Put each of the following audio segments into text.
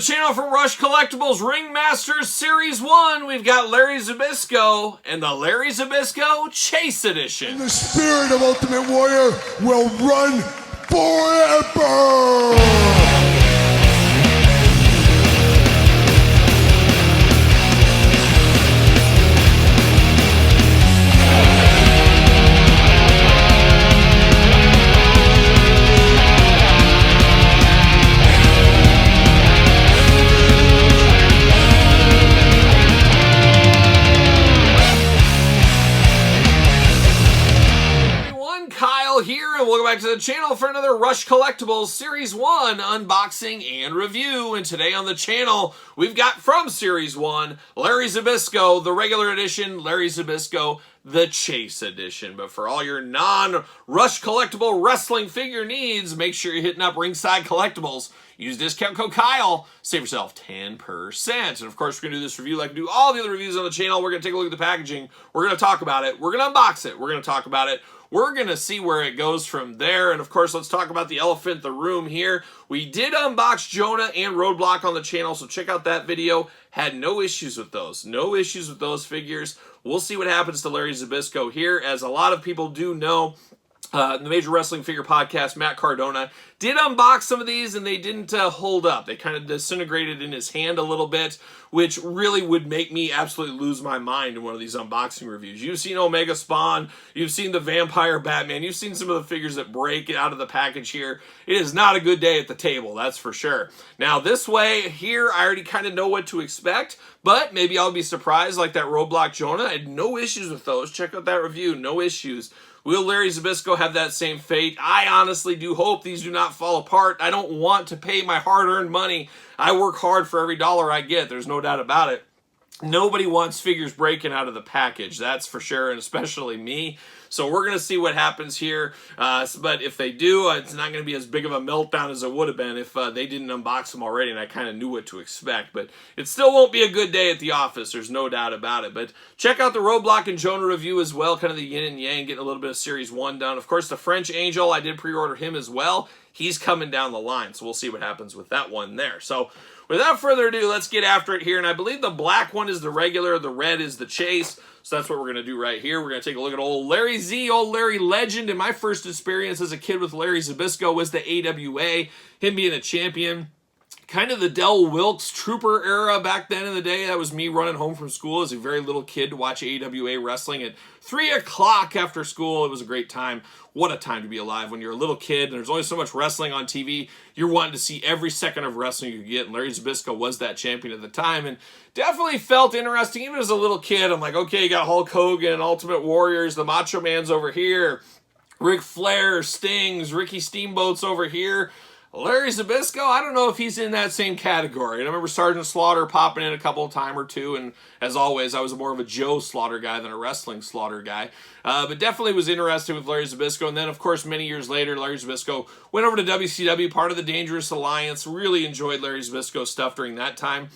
the channel from Rush Collectibles Ringmasters Series 1, we've got Larry Zbyszko and the Larry Zbyszko Chase Edition. And the spirit of Ultimate Warrior will run forever! Here, and welcome back to the channel for another Rush Collectibles Series 1 unboxing and review. And today on the channel, we've got from Series 1, Larry Zbyszko, the regular edition, Larry Zbyszko, the Chase Edition. But for all your non-Rush Collectible wrestling figure needs, make sure you're hitting up Ringside Collectibles. Use discount code Kyle, save yourself 10%. And of course, we're going to do this review like we do all the other reviews on the channel. We're going to take a look at the packaging. We're going to talk about it. We're going to unbox it. We're going to talk about it. We're going to see where it goes from there. And of course, let's talk about the elephant in the room here. We did unbox Jonah and Roadblock on the channel, so check out that video. Had no issues with those. No issues with those figures. We'll see what happens to Larry Zbyszko here. As a lot of people do know, the Major Wrestling Figure Podcast, Matt Cardona, did unbox some of these and they didn't hold up. They kind of disintegrated in his hand a little bit, which really would make me absolutely lose my mind in one of these unboxing reviews. You've seen Omega Spawn, you've seen the Vampire Batman, you've seen some of the figures that break out of the package here. It is not a good day at the table, that's for sure. Now this way, here, I already kind of know what to expect, but maybe I'll be surprised like that Roadblock Jonah. I had no issues with those. Check out that review, no issues. Will Larry Zbyszko have that same fate? I honestly do hope these do not fall apart. I don't want to pay my hard-earned money. I work hard for every dollar I get. There's no doubt about it. Nobody wants figures breaking out of the package, that's for sure, and especially me. So we're going to see what happens here. But if they do, it's not going to be as big of a meltdown as it would have been if they didn't unbox them already, and I kind of knew what to expect. But it still won't be a good day at the office, there's no doubt about it. But check out the Roadblock and Jonah review as well, kind of the yin and yang, getting a little bit of Series 1 done. Of course, the French Angel, I did pre-order him as well. He's coming down the line, so we'll see what happens with that one there. So without further ado, let's get after it here. And I believe the black one is the regular, the red is the Chase. So that's what we're going to do right here. We're going to take a look at old Larry Z, old Larry Legend. And my first experience as a kid with Larry Zbyszko was the AWA, him being a champion. Kind of the Del Wilkes Trooper era back then in the day. That was me running home from school as a very little kid to watch AWA wrestling at 3 o'clock after school. It was a great time. What a time to be alive when you're a little kid and there's only so much wrestling on TV. You're wanting to see every second of wrestling you could get, and Larry Zbyszko was that champion at the time, and definitely felt interesting. Even as a little kid, I'm like, okay, you got Hulk Hogan, Ultimate Warriors, the Macho Man's over here, Ric Flair, Stings, Ricky Steamboat's over here. Larry Zbyszko, I don't know if he's in that same category. And I remember Sergeant Slaughter popping in a couple of times or two, and as always, I was more of a Joe Slaughter guy than a wrestling Slaughter guy. But definitely was interested with Larry Zbyszko. And then, of course, many years later, Larry Zbyszko went over to WCW, part of the Dangerous Alliance. Really enjoyed Larry Zbyszko's stuff during that time.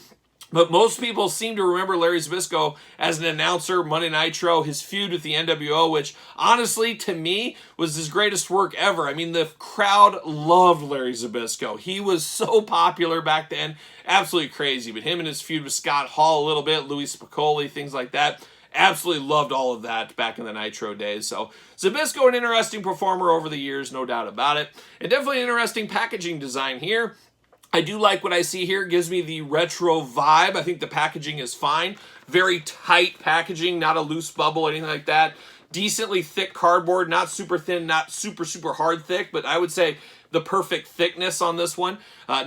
But most people seem to remember Larry Zbyszko as an announcer, Monday Nitro, his feud with the NWO, which honestly, to me, was his greatest work ever. I mean, the crowd loved Larry Zbyszko. He was so popular back then, absolutely crazy. But him and his feud with Scott Hall a little bit, Louis Spicoli, things like that, absolutely loved all of that back in the Nitro days. So Zbyszko, an interesting performer over the years, no doubt about it. And definitely an interesting packaging design here. I do like what I see here. It gives me the retro vibe. I think the packaging is fine. Very tight packaging, not a loose bubble, anything like that. Decently thick cardboard, not super thin, not super hard thick, but I would say the perfect thickness on this one.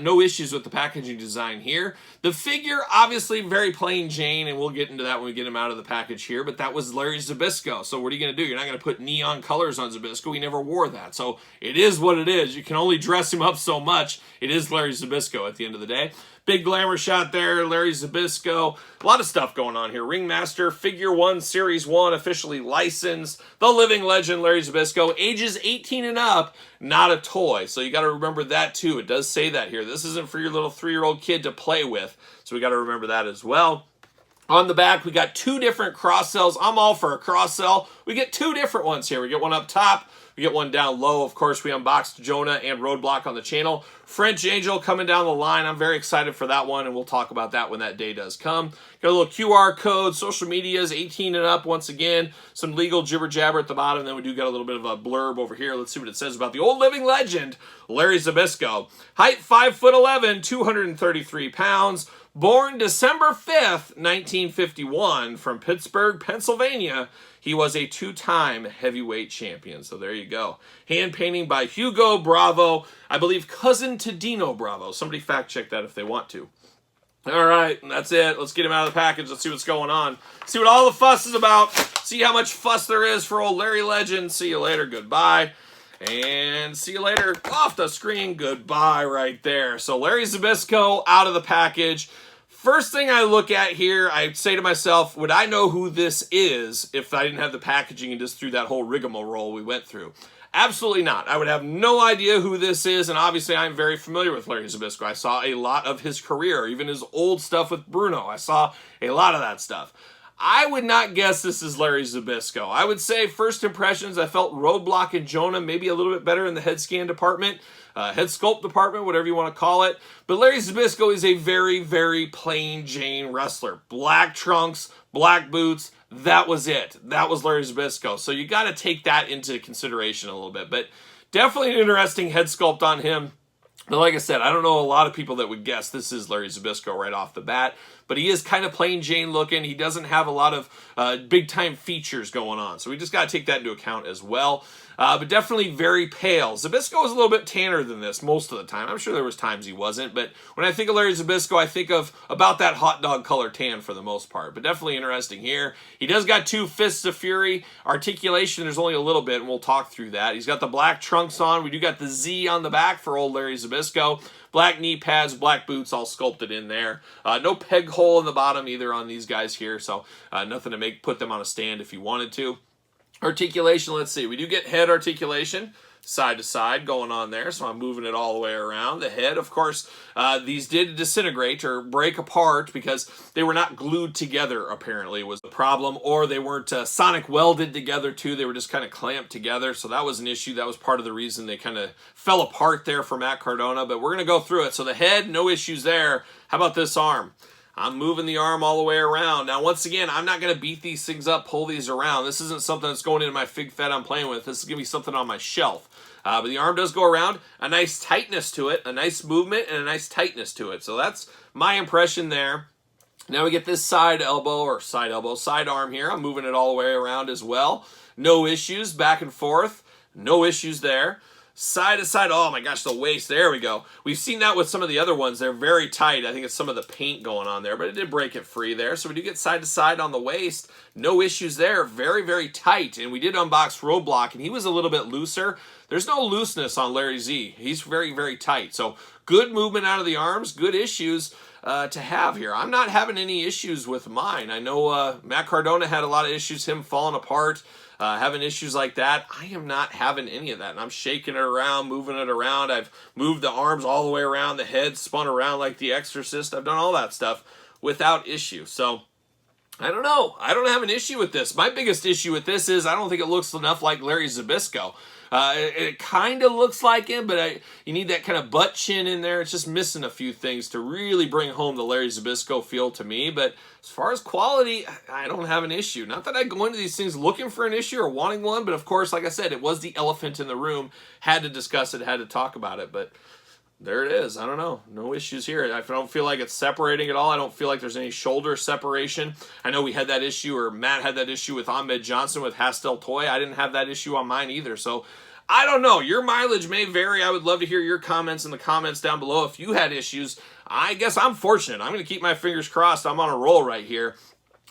No issues with the packaging design here. The figure, obviously very plain Jane, and we'll get into that when we get him out of the package here, but that was Larry Zbyszko. So what are you going to do? You're not going to put neon colors on Zbyszko. He never wore that. So it is what it is. You can only dress him up so much. It is Larry Zbyszko at the end of the day. Big glamour shot there, Larry Zbyszko. A lot of stuff going on here. Ringmaster, Figure 1, Series 1, officially licensed. The living legend, Larry Zbyszko. Ages 18 and up, not a toy. So you got to remember that too. It does say that here. This isn't for your little 3-year-old kid to play with. So we got to remember that as well. On the back, we got 2 different cross sells. I'm all for a cross sell. We get 2 different ones here. We get one up top. We get one down low. Of course, we unboxed Jonah and Roadblock on the channel. French Angel coming down the line. I'm very excited for that one, and we'll talk about that when that day does come. Got a little QR code, social medias, 18 and up once again. Some legal jibber-jabber at the bottom. Then we do got a little bit of a blurb over here. Let's see what it says about the old living legend, Larry Zbyszko. Height 5'11", 233 pounds. Born December 5th, 1951, from Pittsburgh, Pennsylvania. He was a two-time heavyweight champion. So there you go. Hand painting by Hugo Bravo. I believe cousin to Dino Bravo. Somebody fact check that if they want to. All right, that's it. Let's get him out of the package. Let's see what's going on. See what all the fuss is about. See how much fuss there is for old Larry Legend. See you later. Goodbye. And see you later. Off the screen. Goodbye right there. So Larry Zbyszko out of the package. First thing I look at here, I say to myself, would I know who this is if I didn't have the packaging and just through that whole rigmarole we went through? Absolutely not. I would have no idea who this is, and obviously I'm very familiar with Larry Zbyszko. I saw a lot of his career, even his old stuff with Bruno. I saw a lot of that stuff. I would not guess this is Larry Zbyszko. I would say first impressions, I felt Roadblock and Jonah maybe a little bit better in the head scan department. Head sculpt department, whatever you want to call it. But Larry Zbyszko is a very, very plain Jane wrestler. Black trunks, black boots. That was it. That was Larry Zbyszko. So you got to take that into consideration a little bit. But definitely an interesting head sculpt on him. But like I said, I don't know a lot of people that would guess this is Larry Zbyszko right off the bat. But he is kind of plain Jane looking. He doesn't have a lot of big-time features going on. So we just got to take that into account as well. But definitely very pale. Zbyszko is a little bit tanner than this most of the time. I'm sure there was times he wasn't. But when I think of Larry Zbyszko, I think of about that hot dog color tan for the most part. But definitely interesting here. He does got two Fists of Fury. Articulation, there's only a little bit, and we'll talk through that. He's got the black trunks on. We do got the Z on the back for old Larry Zbyszko. Black knee pads, black boots, all sculpted in there. No peg hole in the bottom either on these guys here, so nothing to put them on a stand if you wanted to. Articulation, let's see. We do get head articulation, side to side going on there, so I'm moving it all the way around. The head, of course, these did disintegrate or break apart because they were not glued together, apparently, was the problem, or they weren't sonic welded together, too. They were just kind of clamped together, so that was an issue. That was part of the reason they kind of fell apart there for Matt Cardona, but we're going to go through it. So the head, no issues there. How about this arm? I'm moving the arm all the way around. Now, once again, I'm not going to beat these things up, pull these around. This isn't something that's going into my fig fed I'm playing with. This is going to be something on my shelf. But the arm does go around. A nice tightness to it, a nice movement, and a nice tightness to it. So that's my impression there. Now we get this side arm here. I'm moving it all the way around as well. No issues, back and forth. No issues there. Side to side, oh my gosh, the waist, there we go. We've seen that with some of the other ones. They're very tight. I think it's some of the paint going on there, but it did break it free there. So we do get side to side on the waist. No issues there. Very, very tight. And we did unbox Roadblock, and he was a little bit looser. There's no looseness on Larry Z. He's very, very tight. So good movement out of the arms, good issues to have here. I'm not having any issues with mine. I know Matt Cardona had a lot of issues, him falling apart. Having issues like that. I am not having any of that. And I'm shaking it around, moving it around. I've moved the arms all the way around, the head spun around like the Exorcist. I've done all that stuff without issue. So, I don't know. I don't have an issue with this. My biggest issue with this is I don't think it looks enough like Larry Zbyszko. It kind of looks like him, but you need that kind of butt chin in there. It's just missing a few things to really bring home the Larry Zbyszko feel to me. But as far as quality, I don't have an issue. Not that I go into these things looking for an issue or wanting one, but of course, like I said, it was the elephant in the room. Had to discuss it, had to talk about it, but there it is. I don't know. No issues here. I don't feel like it's separating at all. I don't feel like there's any shoulder separation. I know we had that issue, or Matt had that issue with Ahmed Johnson with Hastel Toy. I didn't have that issue on mine either. So I don't know. Your mileage may vary. I would love to hear your comments in the comments down below. If you had issues, I guess I'm fortunate. I'm going to keep my fingers crossed. I'm on a roll right here.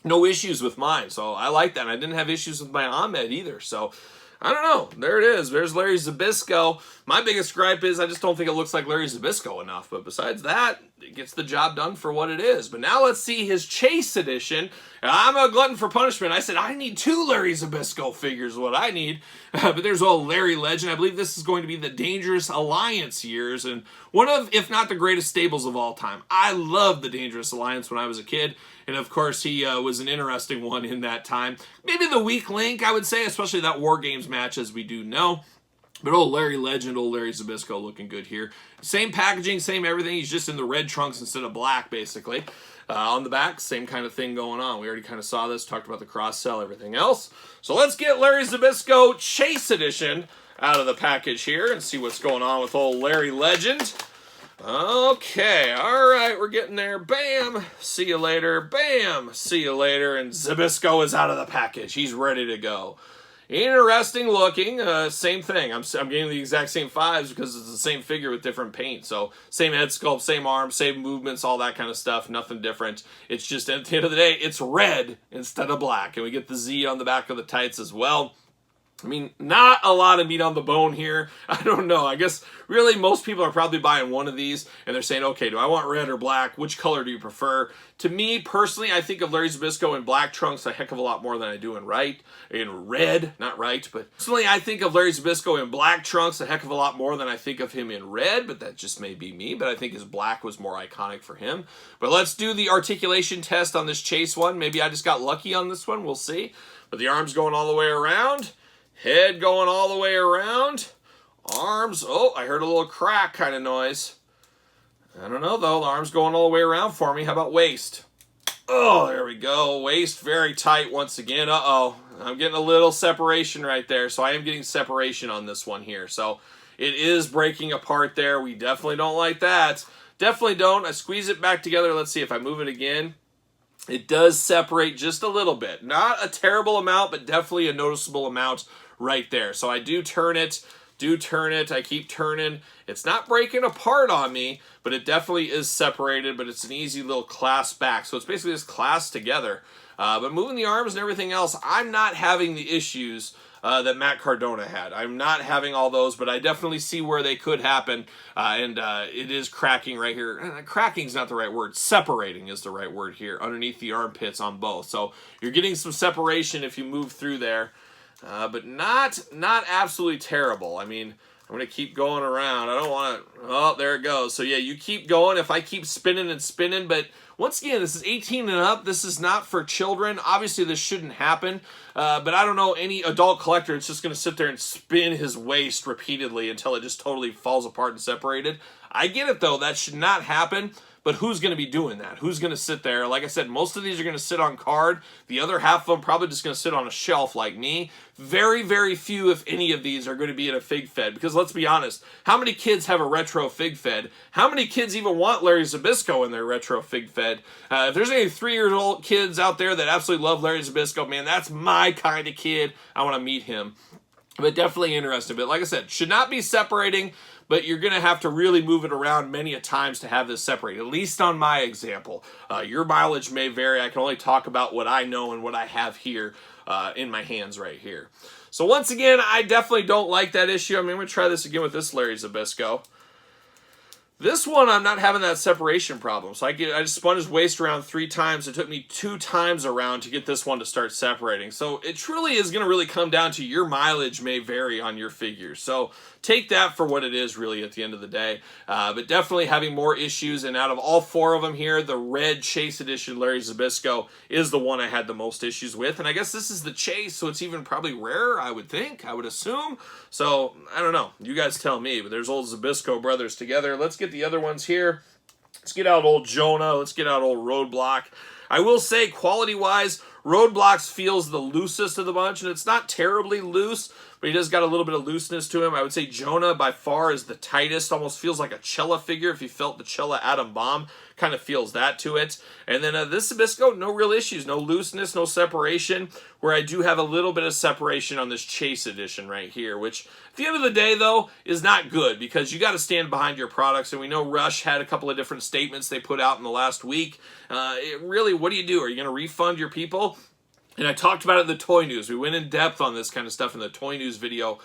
No issues with mine. So I like that. And I didn't have issues with my Ahmed either. So I don't know. There it is. There's Larry Zbyszko. My biggest gripe is I just don't think it looks like Larry Zbyszko enough. But besides that, it gets the job done for what it is. But now let's see his Chase edition. I'm a glutton for punishment. I said I need 2 Larry Zbyszko figures, what I need. But there's old Larry Legend. I believe this is going to be the Dangerous Alliance years. And one of, if not the greatest stables of all time. I loved the Dangerous Alliance when I was a kid. And of course, he was an interesting one in that time. Maybe the weak link, I would say, especially that War Games match, as we do know. But old Larry Legend, old Larry Zbyszko looking good here. Same packaging, same everything. He's just in the red trunks instead of black, basically. On the back, same kind of thing going on. We already kind of saw this, talked about the cross-sell, everything else. So let's get Larry Zbyszko Chase Edition out of the package here and see what's going on with old Larry Legend. Okay, all right, we're getting there. Bam, see you later. Bam, see you later. And Zbyszko is out of the package. He's ready to go. Interesting looking. Same thing. I'm getting the exact same fives because it's the same figure with different paint. So same head sculpt, same arms, same movements, all that kind of stuff. Nothing different. It's just at the end of the day, it's red instead of black. And we get the Z on the back of the tights as well. I mean, not a lot of meat on the bone here. I don't know. I guess really most people are probably buying one of these and they're saying, okay, do I want red or black? Which color do you prefer? To me, personally, I think of Larry Zbyszko in black trunks a heck of a lot more than I do in red, not right, but personally I think of Larry Zbyszko in black trunks a heck of a lot more than I think of him in red, but that just may be me, but I think his black was more iconic for him. But let's do the articulation test on this Chase one. Maybe I just got lucky on this one, we'll see. But the arms going all the way around. Head going all the way around. Arms. Oh, I heard a little crack kind of noise. I don't know, though. The arms going all the way around for me. How about waist? Oh, there we go. Waist very tight once again. Uh-oh. I'm getting a little separation right there. So I am getting separation on this one here. So it is breaking apart there. We definitely don't like that. Definitely don't. I squeeze it back together. Let's see if I move it again. It does separate just a little bit. Not a terrible amount, but definitely a noticeable amount right there. So I do turn it, I keep turning. It's not breaking apart on me, but it definitely is separated, but it's an easy little clasp back. So it's basically just clasped together. But moving the arms and everything else, I'm not having the issues that Matt Cardona had. I'm not having all those, but I definitely see where they could happen, and it is cracking right here. Cracking's not the right word. Separating is the right word here, underneath the armpits on both. So you're getting some separation if you move through there. But not absolutely terrible. I mean, I'm going to keep going around. I don't want to... Oh, there it goes. So, yeah, you keep going. If I keep spinning and spinning, but once again, this is 18 and up. This is not for children. Obviously, this shouldn't happen. But I don't know any adult collector that's just going to sit there and spin his waist repeatedly until it just totally falls apart and separated. I get it, though. That should not happen. But who's going to be doing that? Who's going to sit there? Like I said, most of these are going to sit on card. The other half of them probably just going to sit on a shelf like me. Very, very few, if any of these, are going to be in a fig fed. Because let's be honest, how many kids have a retro fig fed? How many kids even want Larry Zbyszko in their retro fig fed? If there's any 3-year-old kids out there that absolutely love Larry Zbyszko, man, that's my kind of kid. I want to meet him. But definitely interesting. But like I said, should not be separating, but you're going to have to really move it around many a times to have this separate, at least on my example. Your mileage may vary. I can only talk about what I know and what I have here in my hands right here. So once again, I definitely don't like that issue. I mean, I'm going to try this again with this Larry Zbyszko. This one, I'm not having that separation problem. So I just spun his waist around 3 times. It took me 2 times around to get this one to start separating. So it truly is going to really come down to your mileage may vary on your figures. So take that for what it is really at the end of the day. But definitely having more issues. And out of all 4 of them here, the red Chase Edition Larry Zbyszko is the one I had the most issues with. And I guess this is the Chase, so it's even probably rarer, I would think, I would assume. So I don't know. You guys tell me. But there's old Zbyszko brothers together. Let's get the other ones here. Let's get out old Jonah. Let's get out old Roadblock. I will say, quality-wise, Roadblocks feels the loosest of the bunch, and it's not terribly loose, but he does got a little bit of looseness to him. I would say Jonah, by far, is the tightest. Almost feels like a Cella figure. If you felt the Cella Atom Bomb, kind of feels that to it. And then this Zbyszko, no real issues. No looseness, no separation, where I do have a little bit of separation on this Chase Edition right here, which, at the end of the day, though, is not good, because you got to stand behind your products, and we know Rush had a couple of different statements they put out in the last week. Really, what do you do? Are you going to refund your people? And I talked about it in the Toy News. We went in depth on this kind of stuff in the Toy News video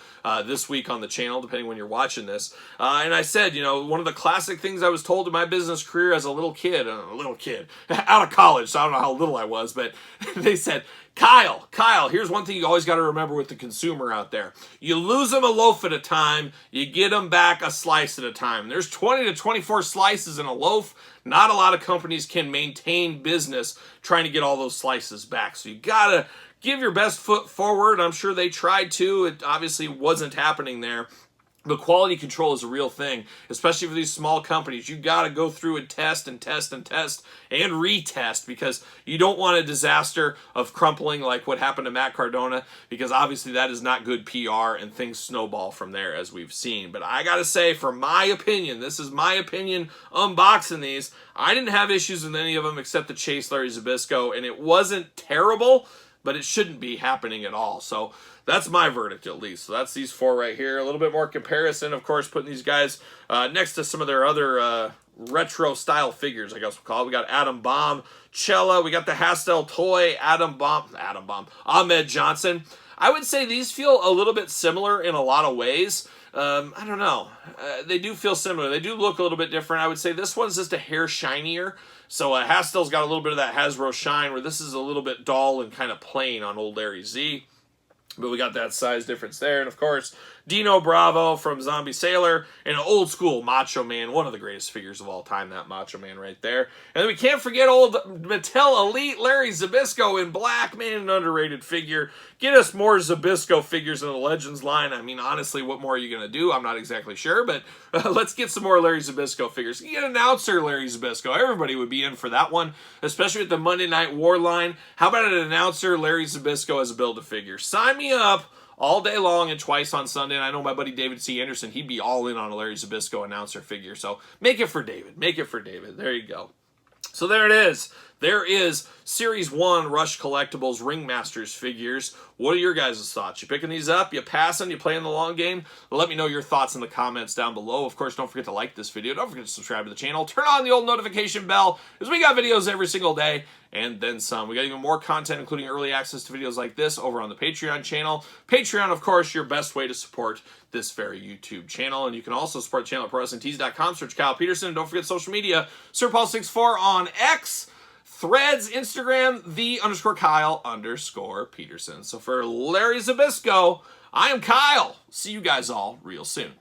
this week on the channel, depending when you're watching this. And I said, you know, one of the classic things I was told in my business career as a little kid, out of college, so I don't know how little I was, but they said, Kyle, here's one thing you always got to remember with the consumer out there. You lose them a loaf at a time, you get them back a slice at a time. There's 20 to 24 slices in a loaf. Not a lot of companies can maintain business trying to get all those slices back. So you got to give your best foot forward. I'm sure they tried to. It obviously wasn't happening there. But quality control is a real thing, especially for these small companies. You got to go through and test and test and test and retest, because you don't want a disaster of crumpling like what happened to Matt Cardona, because obviously that is not good PR and things snowball from there, as we've seen. But I got to say, for my opinion, this is my opinion unboxing these, I didn't have issues with any of them except the Chase Larry Zbyszko, and it wasn't terrible, but it shouldn't be happening at all. So that's my verdict, at least. So that's these 4 right here. A little bit more comparison, of course, putting these guys next to some of their other retro-style figures, I guess we'll call it. We got Adam Bomb, Cella. We got the Hastel Toy, Ahmed Johnson. I would say these feel a little bit similar in a lot of ways. I don't know. They do feel similar. They do look a little bit different. I would say this one's just a hair shinier. So Hastel's got a little bit of that Hasbro shine, where this is a little bit dull and kind of plain on old Larry Z. But we got that size difference there. And, of course, Dino Bravo from Zombie Sailor, and an old-school Macho Man, one of the greatest figures of all time, that Macho Man right there. And then we can't forget old Mattel Elite Larry Zbyszko in black. Man, an underrated figure. Get us more Zbyszko figures in the Legends line. I mean, honestly, what more are you going to do? I'm not exactly sure, but let's get some more Larry Zbyszko figures. You get announcer Larry Zbyszko. Everybody would be in for that one, especially with the Monday Night War line. How about an announcer Larry Zbyszko as a Build-A-Figure? Sign me up all day long and twice on Sunday. And I know my buddy David C. Anderson, he'd be all in on a Larry Zbyszko announcer figure. So make it for David. Make it for David. There you go. So there it is. There is Series 1 Rush Collectibles Ringmasters figures. What are your guys' thoughts? You picking these up? You passing? You playing the long game? Let me know your thoughts in the comments down below. Of course, don't forget to like this video. Don't forget to subscribe to the channel. Turn on the old notification bell, because we got videos every single day and then some. We got even more content, including early access to videos like this over on the Patreon channel. Patreon, of course, your best way to support this very YouTube channel. And you can also support the channel at ProWrestlingTees.com. Search Kyle Peterson. And don't forget social media. SirPaul64 on X. Threads, Instagram, _Kyle_Peterson. So for Larry Zbyszko, I am Kyle. See you guys all real soon.